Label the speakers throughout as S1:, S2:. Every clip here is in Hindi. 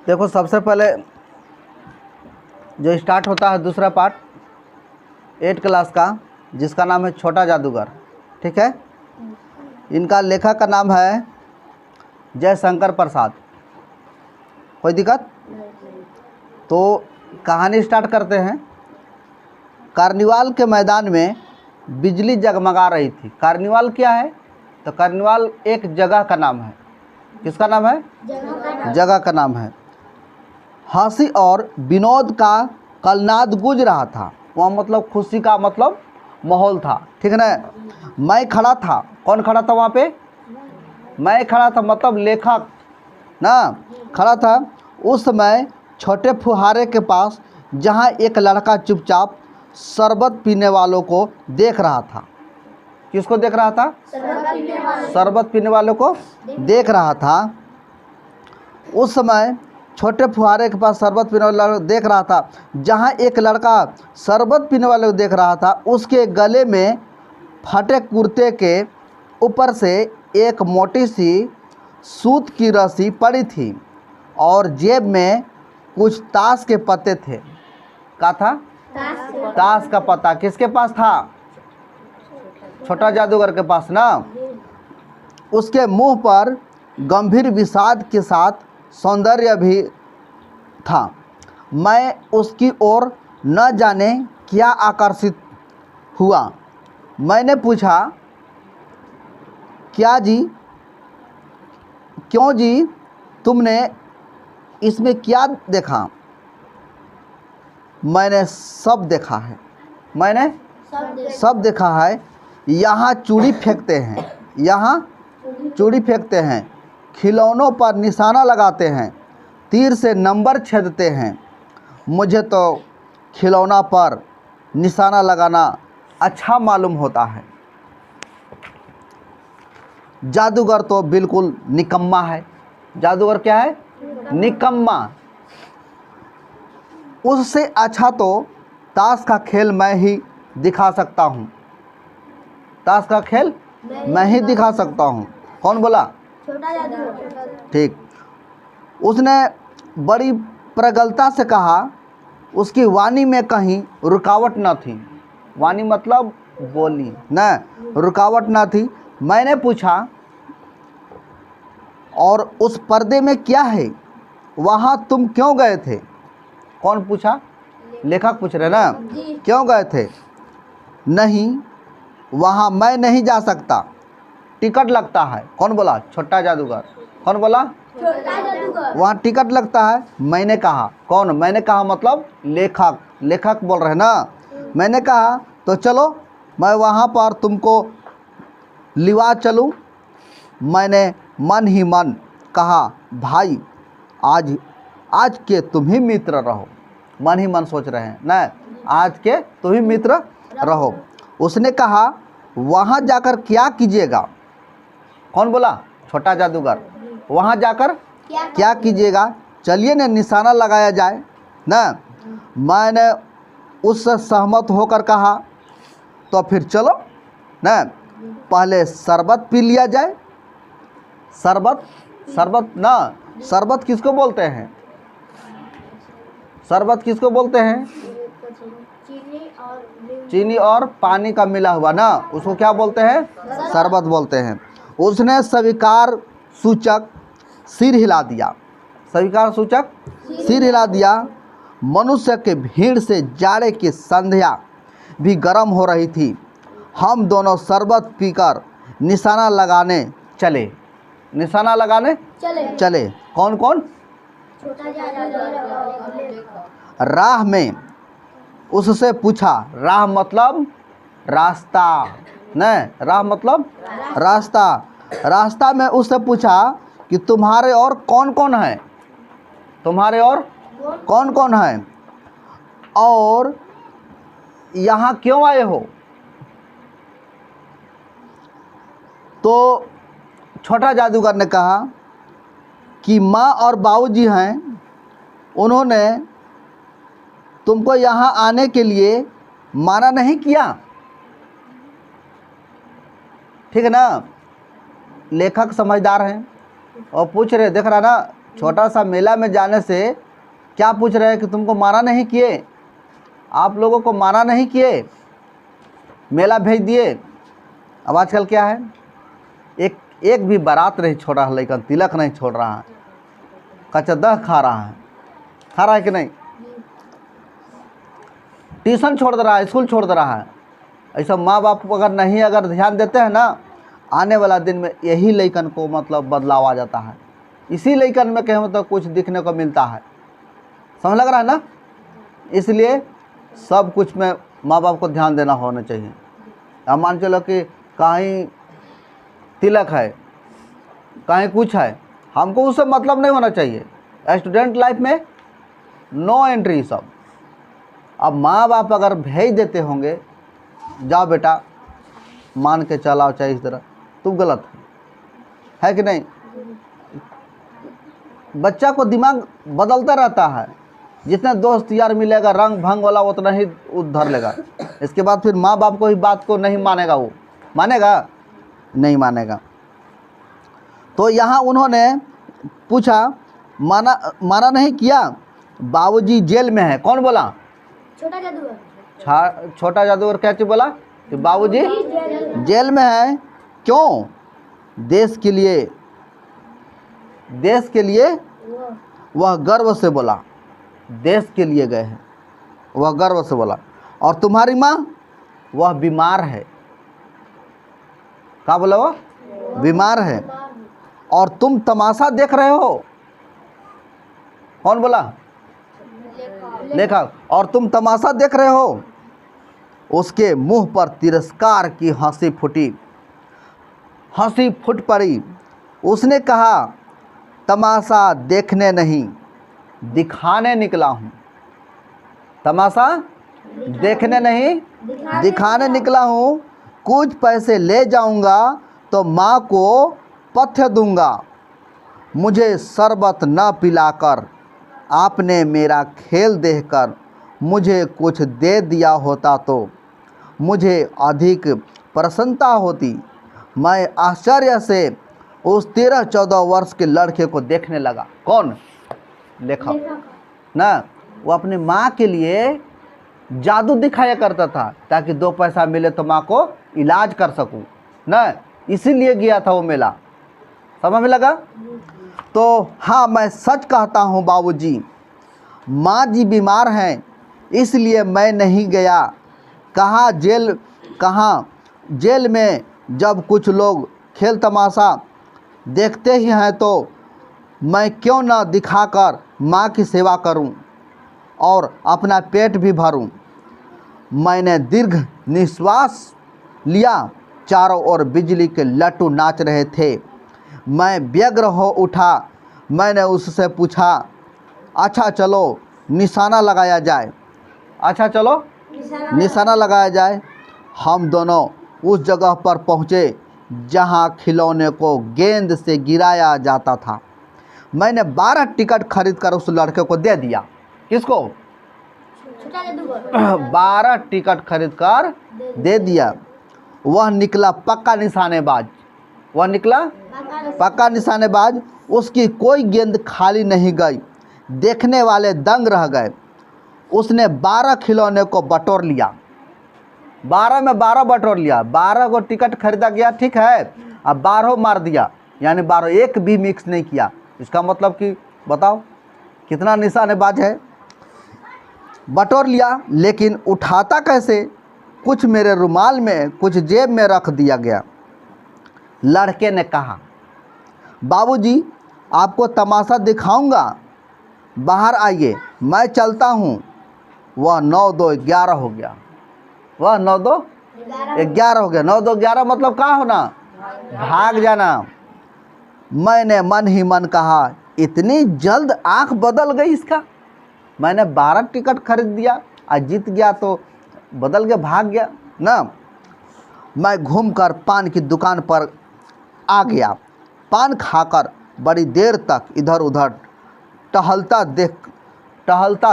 S1: देखो, सबसे पहले जो स्टार्ट होता है दूसरा पार्ट 8 क्लास का, जिसका नाम है छोटा जादूगर। ठीक है, इनका लेखक का नाम है जयशंकर प्रसाद। कोई दिक्कत? तो कहानी स्टार्ट करते हैं। कार्निवाल के मैदान में बिजली जगमगा रही थी। कार्निवाल क्या है? तो कार्निवाल एक जगह का नाम है। किसका नाम है? जगह का नाम है। हंसी और विनोद का कलनाद गूंज रहा था। वहाँ मतलब खुशी का मतलब माहौल था। ठीक है ना? मैं खड़ा था। कौन खड़ा था वहाँ पे? मैं खड़ा था, मतलब लेखक ना खड़ा था। उस समय छोटे फुहारे के पास, जहाँ एक लड़का चुपचाप शरबत पीने वालों को देख रहा था। किसको देख रहा था? शरबत पीने वालों को देख रहा था। उस समय छोटे फुहारे के पास शरबत पीने वाला देख रहा था, जहाँ एक लड़का शरबत पीने वाले को देख रहा था। उसके गले में फटे कुर्ते के ऊपर से एक मोटी सी सूत की रस्सी पड़ी थी और जेब में कुछ ताश के पत्ते थे। क्या था? ताश का पत्ता। किसके पास था? छोटा जादूगर के पास ना। उसके मुंह पर गंभीर विषाद के साथ सौंदर्य भी था। मैं उसकी ओर न जाने क्या आकर्षित हुआ। मैंने पूछा, क्या जी? क्यों जी? तुमने इसमें क्या देखा? मैंने सब देखा है। मैंने सब देखा है। यहाँ चूड़ी फेंकते हैं, यहाँ चूड़ी फेंकते हैं, खिलौनों पर निशाना लगाते हैं, तीर से नंबर छेदते हैं। मुझे तो खिलौना पर निशाना लगाना अच्छा मालूम होता है। जादूगर तो बिल्कुल निकम्मा है। जादूगर क्या है? निकम्मा। उससे अच्छा तो ताश का खेल मैं ही दिखा सकता हूँ। ताश का खेल मैं ही दिखा सकता हूँ। कौन बोला?
S2: छोटा जादूगर।
S1: ठीक। उसने बड़ी प्रगल्भता से कहा। उसकी वाणी में कहीं रुकावट न थी। वाणी मतलब बोली न, रुकावट न थी। मैंने पूछा, और उस पर्दे में क्या है? वहाँ तुम क्यों गए थे? कौन पूछा? लेखक पूछ रहे ना। क्यों गए थे? नहीं, वहाँ मैं नहीं जा सकता, टिकट लगता है। कौन बोला? छोटा जादूगर। कौन बोला?
S2: छोटा जादूगर।
S1: वहाँ टिकट लगता है। मैंने कहा। कौन? मैंने कहा मतलब लेखक। लेखक बोल रहे ना। मैंने कहा तो चलो, मैं वहाँ पर तुमको लिवा चलूँ। मैंने मन ही मन कहा, भाई आज के तुम ही मित्र रहो। मन ही मन सोच रहे हैं ना, आज के तुम ही मित्र रहो। उसने कहा, वहाँ जाकर क्या कीजिएगा? कौन बोला? छोटा जादूगर। वहाँ जाकर क्या कीजिएगा? चलिए ना, निशाना लगाया जाए ना। मैंने उससे सहमत होकर कहा, तो फिर चलो ना, पहले शरबत पी लिया जाए। शरबत? शरबत ना, शरबत किसको बोलते हैं? शरबत किसको बोलते हैं? चीनी और पानी का मिला हुआ ना, उसको क्या बोलते हैं? शरबत बोलते हैं। उसने स्वीकार सूचक सिर हिला दिया। स्वीकार सूचक सिर हिला दिया। मनुष्य के भीड़ से जाड़े की संध्या भी गर्म हो रही थी। हम दोनों शरबत पीकर निशाना लगाने चले। निशाना लगाने चले। कौन कौन?
S2: छोटा जादूगर।
S1: राह में उससे पूछा। राह मतलब रास्ता न, राह मतलब रास्ता। रास्ता में उससे पूछा कि तुम्हारे और कौन कौन है? तुम्हारे और कौन कौन है? और यहाँ क्यों आए हो? तो छोटा जादूगर ने कहा कि माँ और बाबूजी हैं, उन्होंने तुमको यहाँ आने के लिए माना नहीं किया। ठीक है ना? लेखक समझदार हैं और पूछ रहे, देख रहा ना, छोटा सा मेला में जाने से क्या पूछ रहे हैं कि तुमको माना नहीं किए, आप लोगों को माना नहीं किए, मेला भेज दिए। अब आजकल क्या है, एक भी बारात नहीं छोड़ रहा, लेकिन तिलक नहीं छोड़ रहा है, कच्चा दह खा रहा है कि नहीं, ट्यूशन छोड़ दे रहा है, स्कूल छोड़ दे रहा है। ऐसा माँ बाप अगर ध्यान देते हैं ना, आने वाला दिन में यही लइकन को मतलब बदलाव आ जाता है। इसी लइकन में कहीं मतलब कुछ दिखने को मिलता है, समझ लग रहा है ना। इसलिए सब कुछ में माँ बाप को ध्यान देना होना चाहिए। अब मान चलो कि कहीं तिलक है, कहीं कुछ है, हमको उससे मतलब नहीं होना चाहिए। स्टूडेंट लाइफ में नो एंट्री सब। अब माँ बाप अगर भेज देते होंगे, जाओ बेटा मान के चलाओ, चाहे इस तरह, तुम गलत है कि नहीं। बच्चा को दिमाग बदलता रहता है, जितना दोस्त यार मिलेगा रंग भंग वाला उतना ही उधर लेगा। इसके बाद फिर माँ बाप को ही बात को नहीं मानेगा, वो मानेगा नहीं मानेगा। तो यहाँ उन्होंने पूछा, माना नहीं किया, बाबूजी जेल में है। कौन बोला?
S2: छोटा जादूगर।
S1: छोटा जादूगर क्या चीज बोला कि बाबूजी जेल में है। क्यों? देश के लिए वह गर्व से बोला, देश के लिए गए हैं, वह गर्व से बोला। और तुम्हारी माँ वह बीमार है। क्या बोला? वो बीमार है और तुम तमाशा देख रहे हो। कौन बोला? लेखक। और तुम तमाशा देख रहे हो। उसके मुंह पर तिरस्कार की हंसी फूट पड़ी। उसने कहा, तमाशा देखने नहीं दिखाने निकला हूँ। तमाशा देखने नहीं दिखाने निकला हूँ। कुछ पैसे ले जाऊंगा तो माँ को पथ्य दूंगा। मुझे शरबत न पिलाकर आपने मेरा खेल देखकर मुझे कुछ दे दिया होता तो मुझे अधिक प्रसन्नता होती। मैं आश्चर्य से उस 13-14 वर्ष के लड़के को देखने लगा। कौन? लेखक ना। वो अपनी माँ के लिए जादू दिखाया करता था ताकि 2 पैसा मिले तो माँ को इलाज कर सकूं ना, इसीलिए गया था वो मेला। समझ में लगा? तो हाँ, मैं सच कहता हूँ बाबूजी, माँ जी बीमार हैं, इसलिए मैं नहीं गया। कहाँ जेल में जब कुछ लोग खेल तमाशा देखते ही हैं तो मैं क्यों न दिखाकर माँ की सेवा करूं और अपना पेट भी भरूं। मैंने दीर्घ निश्वास लिया। चारों ओर बिजली के लट्टू नाच रहे थे। मैं व्यग्र हो उठा। मैंने उससे पूछा, अच्छा चलो निशाना लगाया जाए। अच्छा चलो निशाना लगाया जाए। हम दोनों उस जगह पर पहुँचे जहाँ खिलौने को गेंद से गिराया जाता था। मैंने 12 टिकट खरीदकर उस लड़के को दे दिया। किसको?
S2: छोटा जादूगर।
S1: 12 टिकट खरीदकर दे दिया। वह निकला पक्का निशानेबाज। उसकी कोई गेंद खाली नहीं गई। देखने वाले दंग रह गए। उसने 12 खिलौने को बटोर लिया। 12 में 12 बटोर लिया। 12 को टिकट खरीदा गया, ठीक है, अब 12 मार दिया, यानी 12 एक भी मिक्स नहीं किया। इसका मतलब कि बताओ कितना निशानेबाज है। बटोर लिया, लेकिन उठाता कैसे? कुछ मेरे रुमाल में, कुछ जेब में रख दिया गया। लड़के ने कहा, बाबूजी आपको तमाशा दिखाऊंगा, बाहर आइए, मैं चलता हूँ। वह 9-2-11 हो गया। वह 9-2-11 हो गया। 9-2-11 मतलब क्या होना? भाग जाना। मैंने मन ही मन कहा, इतनी जल्द आंख बदल गई इसका। मैंने 12 टिकट खरीद दिया, आज जीत गया तो बदल गया, भाग गया ना। मैं घूमकर पान की दुकान पर आ गया। पान खाकर बड़ी देर तक इधर उधर टहलता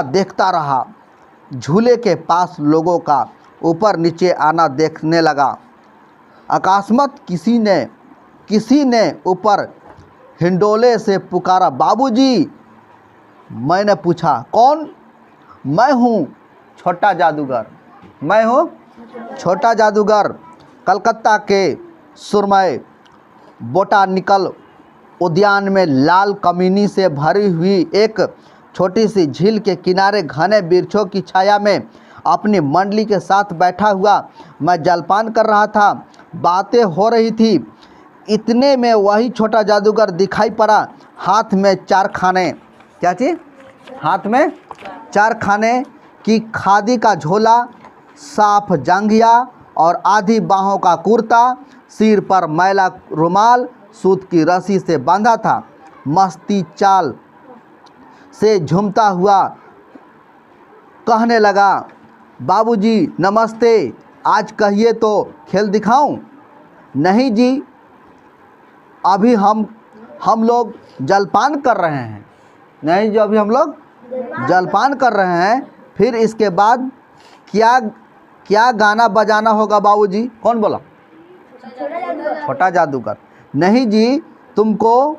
S1: देखता रहा। झूले के पास लोगों का ऊपर नीचे आना देखने लगा। अकस्मात किसी ने ऊपर हिंडोले से पुकारा, बाबूजी। मैंने पूछा, कौन? मैं हूँ छोटा जादूगर, मैं हूँ छोटा जादूगर। कलकत्ता के सुरमय बोटानिकल उद्यान में लाल कमीनी से भरी हुई एक छोटी सी झील के किनारे घने वृक्षों की छाया में अपनी मंडली के साथ बैठा हुआ मैं जलपान कर रहा था। बातें हो रही थी, इतने में वही छोटा जादूगर दिखाई पड़ा, हाथ में 4 खाने। क्या चीज़? हाथ में 4 खाने की खादी का झोला, साफ जांघिया और आधी बाहों का कुर्ता, सिर पर मैला रुमाल सूत की रस्सी से बांधा था। मस्ती चाल से झूमता हुआ कहने लगा, बाबूजी नमस्ते, आज कहिए तो खेल दिखाऊं? नहीं जी, अभी हम लोग जलपान कर रहे हैं। नहीं जी, अभी हम लोग जलपान कर रहे हैं। फिर इसके बाद क्या गाना बजाना होगा बाबूजी? कौन बोला? छोटा जादूगर। नहीं जी, तुमको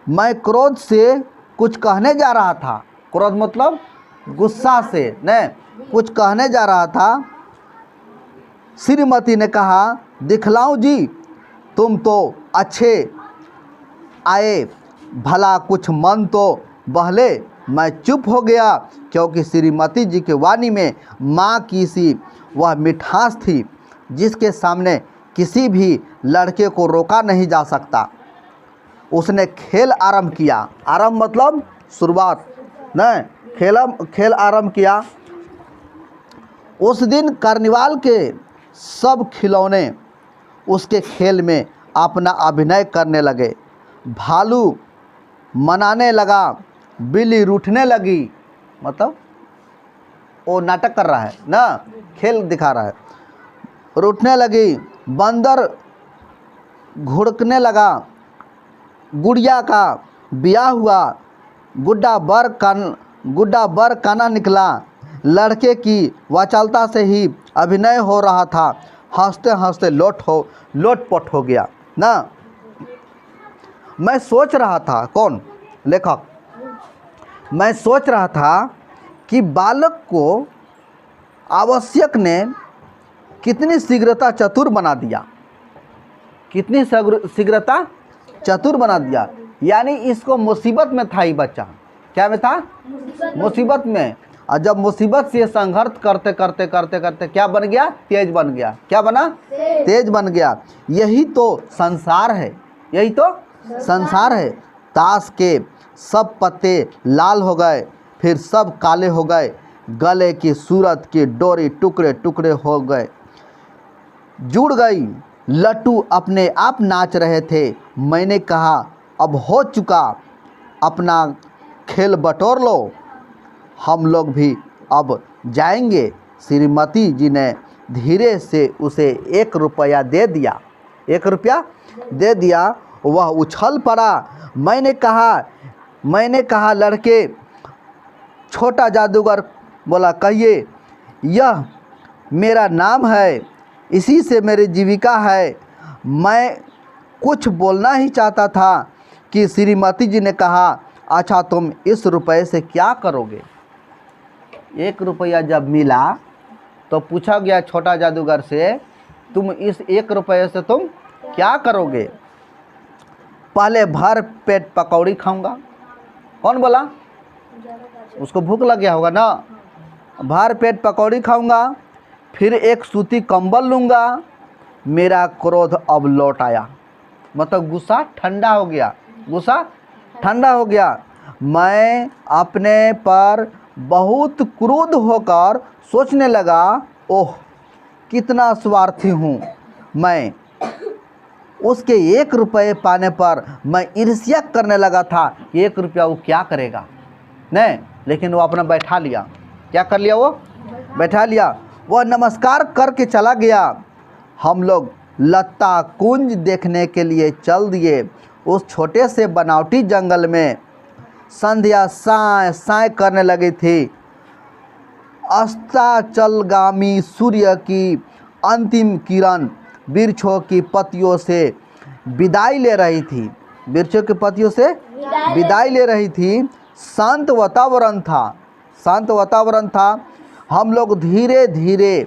S1: मैं क्रोध से कुछ कहने जा रहा था। क्रोध मतलब गुस्सा से, नहीं, कुछ कहने जा रहा था। श्रीमती ने कहा, दिखलाऊं जी? तुम तो अच्छे आए, भला कुछ मन तो बहले। मैं चुप हो गया, क्योंकि श्रीमती जी की वाणी में माँ की सी वह मिठास थी जिसके सामने किसी भी लड़के को रोका नहीं जा सकता। उसने खेल आरंभ किया। आरंभ मतलब शुरुआत, नहीं, खेल आरंभ किया। उस दिन कार्निवाल के सब खिलौने उसके खेल में अपना अभिनय करने लगे। भालू मनाने लगा, बिल्ली रूठने लगी, मतलब वो नाटक कर रहा है ना, खेल दिखा रहा है। रूठने लगी, बंदर घुड़कने लगा, गुड़िया का ब्याह हुआ, गुड्डा बर काना निकला। लड़के की वाचालता से ही अभिनय हो रहा था। हंसते हंसते लोटपोट हो गया ना। मैं सोच रहा था, कौन? लेखक। मैं सोच रहा था कि बालक को आवश्यक ने कितनी शीघ्रता चतुर बना दिया, कितनी शीघ्रता चतुर बना दिया। यानी इसको मुसीबत में था ये बच्चा। क्या में था? मुसीबत में। और जब मुसीबत से संघर्ष करते करते करते करते क्या बन गया? तेज बन गया। क्या बना? तेज बन गया। यही तो संसार है, यही तो संसार है। ताश के सब पत्ते लाल हो गए, फिर सब काले हो गए। गले की सूरत की डोरी टुकड़े टुकड़े हो गए, जुड़ गई। लट्टू अपने आप नाच रहे थे। मैंने कहा, अब हो चुका, अपना खेल बटोर लो, हम लोग भी अब जाएंगे। श्रीमती जी ने धीरे से उसे 1 रुपया दे दिया। 1 रुपया दे दिया। वह उछल पड़ा। मैंने कहा लड़के। छोटा जादूगर बोला, कहिए। यह मेरा नाम है, इसी से मेरी जीविका है। मैं कुछ बोलना ही चाहता था कि श्रीमती जी ने कहा, अच्छा तुम इस रुपये से क्या करोगे? 1 रुपया जब मिला तो पूछा गया छोटा जादूगर से, तुम इस 1 रुपये से तुम क्या करोगे? पहले भर पेट पकौड़ी खाऊंगा। कौन बोला? उसको भूख लग गया होगा ना। भर पेट पकौड़ी खाऊंगा, फिर एक सूती कंबल लूँगा। मेरा क्रोध अब लौट आया, मतलब गुस्सा ठंडा हो गया। गुस्सा ठंडा हो गया। मैं अपने पर बहुत क्रोध होकर सोचने लगा, ओह कितना स्वार्थी हूँ मैं। उसके 1 रुपये पाने पर मैं ईर्ष्या करने लगा था। 1 रुपया वो क्या करेगा, नहीं, लेकिन वो अपना बैठा लिया। क्या कर लिया? वो बैठा लिया। वह नमस्कार करके चला गया। हम लोग लता कुंज देखने के लिए चल दिए। उस छोटे से बनावटी जंगल में संध्या साय साय करने लगी थी। अस्ताचलगामी सूर्य की अंतिम किरण वृक्षों की पत्तियों से विदाई ले रही थी। वृक्षों के पत्तियों से विदाई ले रही थी। शांत वातावरण था, शांत वातावरण था। हम लोग धीरे धीरे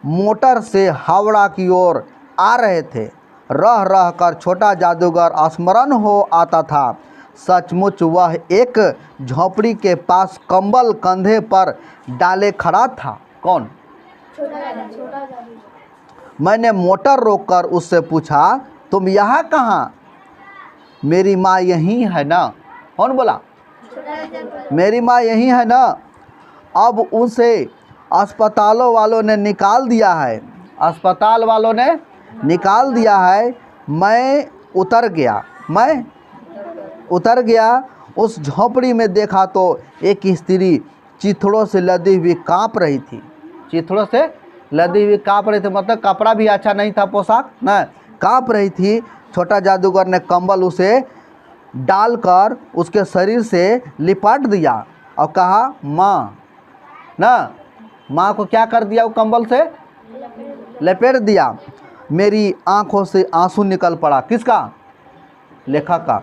S1: मोटर से हावड़ा की ओर आ रहे थे। रह रह कर छोटा जादूगर स्मरण हो आता था। सचमुच वह एक झोपड़ी के पास कंबल कंधे पर डाले खड़ा था। कौन?
S2: छोटा जादूगर।
S1: मैंने मोटर रोककर उससे पूछा, तुम यहाँ कहाँ? मेरी माँ यहीं है ना। कौन बोला?
S2: छोटा जादूगर।
S1: मेरी माँ यहीं है ना। अब उसे अस्पतालों वालों ने निकाल दिया है, अस्पताल वालों ने निकाल दिया है। मैं उतर गया। उस झोपड़ी में देखा तो एक स्त्री चिथड़ों से लदी हुई काँप रही थी। चिथड़ों से लदी हुई काँप रही थी, मतलब कपड़ा भी अच्छा नहीं था, पोशाक न, काँप रही थी। छोटा जादूगर ने कंबल उसे डालकर उसके शरीर से लिपट दिया और कहा, माँ ना। माँ को क्या कर दिया? वो कंबल से लपेट दिया। मेरी आंखों से आंसू निकल पड़ा। किसका? लेखक का।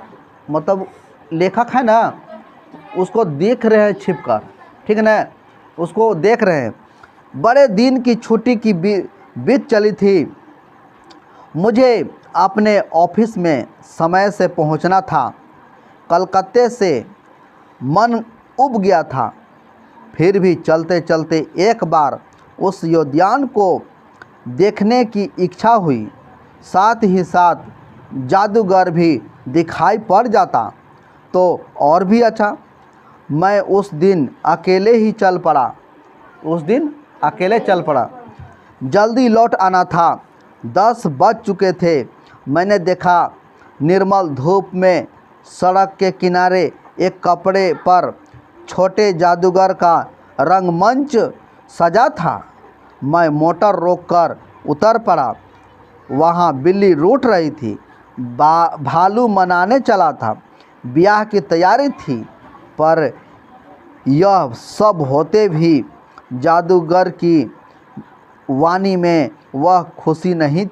S1: मतलब लेखक है ना, उसको देख रहे हैं छिपकर, ठीक है ना, उसको देख रहे हैं। बड़े दिन की छुट्टी की बीत चली थी। मुझे अपने ऑफिस में समय से पहुंचना था। कलकत्ते से मन उब गया था। फिर भी चलते चलते एक बार उस उद्यान को देखने की इच्छा हुई। साथ ही साथ जादूगर भी दिखाई पड़ जाता तो और भी अच्छा। मैं उस दिन अकेले चल पड़ा। जल्दी लौट आना था। 10 बज चुके थे। मैंने देखा निर्मल धूप में सड़क के किनारे एक कपड़े पर छोटे जादूगर का रंगमंच सजा था। मैं मोटर रोककर उतर पड़ा। वहाँ बिल्ली रूठ रही थी। भालू मनाने चला था। ब्याह की तैयारी थी। पर यह सब होते भी जादूगर की वाणी में वह खुशी नहीं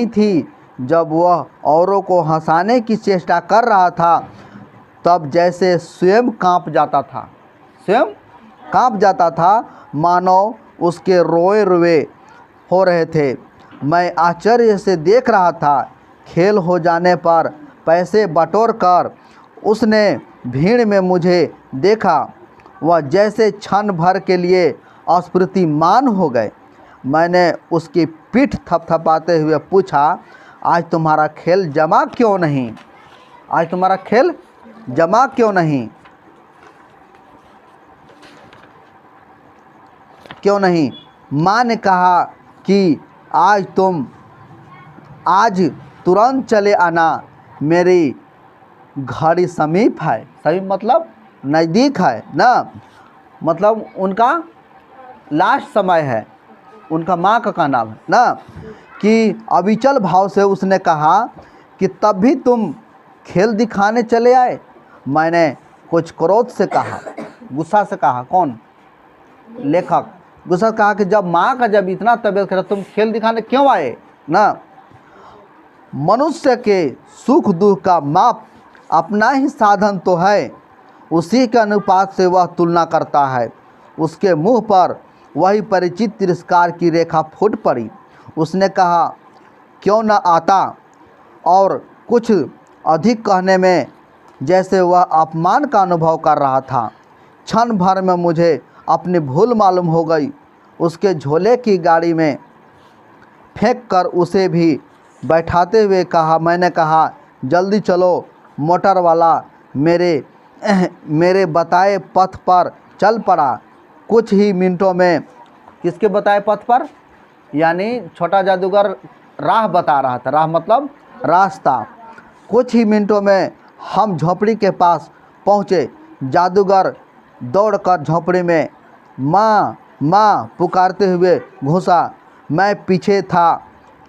S1: थी। जब वह औरों को हंसाने की चेष्टा कर रहा था तब जैसे स्वयं कांप जाता था, मानो उसके रोए रुए हो रहे थे। मैं आश्चर्य से देख रहा था। खेल हो जाने पर पैसे बटोर कर उसने भीड़ में मुझे देखा। वह जैसे क्षण भर के लिए अस्मृतिमान हो गए। मैंने उसकी पीठ थपथपाते हुए पूछा, आज तुम्हारा खेल जमा क्यों नहीं? माँ ने कहा कि आज तुरंत चले आना। मेरी घड़ी समीप है। समीप मतलब नज़दीक है ना, मतलब उनका लास्ट समय है। उनका माँ का नाम है ना। कि अविचल भाव से उसने कहा कि तब भी तुम खेल दिखाने चले आए। मैंने कुछ क्रोध से कहा, गुस्सा से कहा। कौन? लेखक। गुस्सा कहा कि जब इतना तबीयत खराब, तुम खेल दिखाने क्यों आए ना। मनुष्य के सुख दुख का माप अपना ही साधन तो है, उसी के अनुपात से वह तुलना करता है। उसके मुंह पर वही परिचित तिरस्कार की रेखा फूट पड़ी। उसने कहा, क्यों न आता, और कुछ अधिक कहने में जैसे वह अपमान का अनुभव कर रहा था। क्षण भर में मुझे अपनी भूल मालूम हो गई। उसके झोले की गाड़ी में फेंक कर उसे भी बैठाते हुए मैंने कहा, जल्दी चलो। मोटर वाला मेरे बताए पथ पर चल पड़ा। कुछ ही मिनटों में, किसके बताए पथ पर? यानी छोटा जादूगर राह बता रहा था। राह मतलब रास्ता। कुछ ही मिनटों में हम झोपड़ी के पास पहुँचे। जादूगर दौड़कर झोपड़ी में माँ माँ पुकारते हुए घुसा। मैं पीछे था,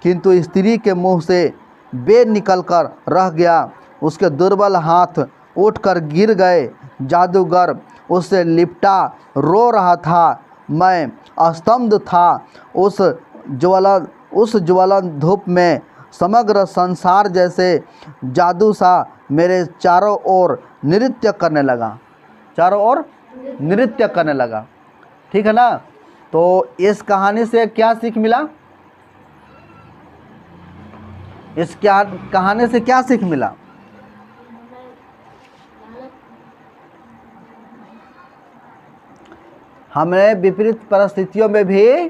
S1: किंतु स्त्री के मुंह से बेर निकलकर रह गया। उसके दुर्बल हाथ उठकर गिर गए। जादूगर उससे लिपटा रो रहा था। मैं स्तब्ध था। उस ज्वलन धूप में समग्र संसार जैसे जादू सा मेरे चारों ओर नृत्य करने लगा, चारों ओर नृत्य करने लगा। ठीक है ना। तो इस कहानी से क्या सीख मिला? इस क्या कहानी से क्या सीख मिला? हमें विपरीत परिस्थितियों में भी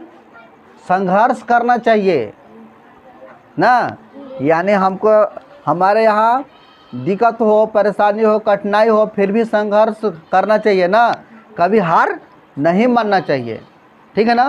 S1: संघर्ष करना चाहिए ना। यानी हमको हमारे यहाँ दिक्कत हो, परेशानी हो, कठिनाई हो, फिर भी संघर्ष करना चाहिए ना, कभी हार नहीं मानना चाहिए। ठीक है ना।